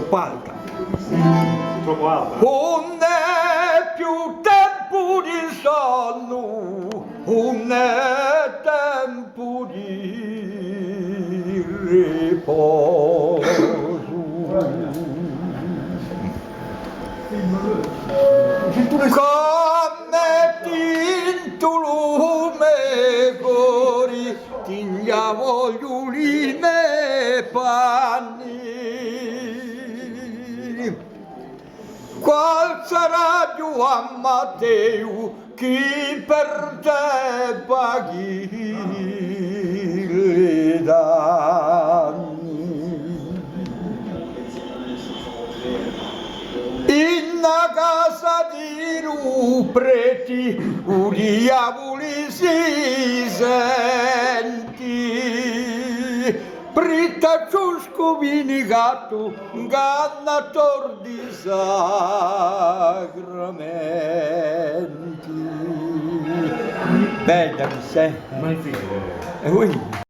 troppo alta. Troppo alta. Non è più tempo di sonno, non è tempo di riposo. Come tinto lume cori, tigliamo gli uline panni. Qual sarà Giovan Matteo chi per te paghi le danni? In la casa di Lupreti un diavoli si senti, Britta ciusco vinigato, gannator di sacramenti. Bella mi sei? Magnifico. Oui.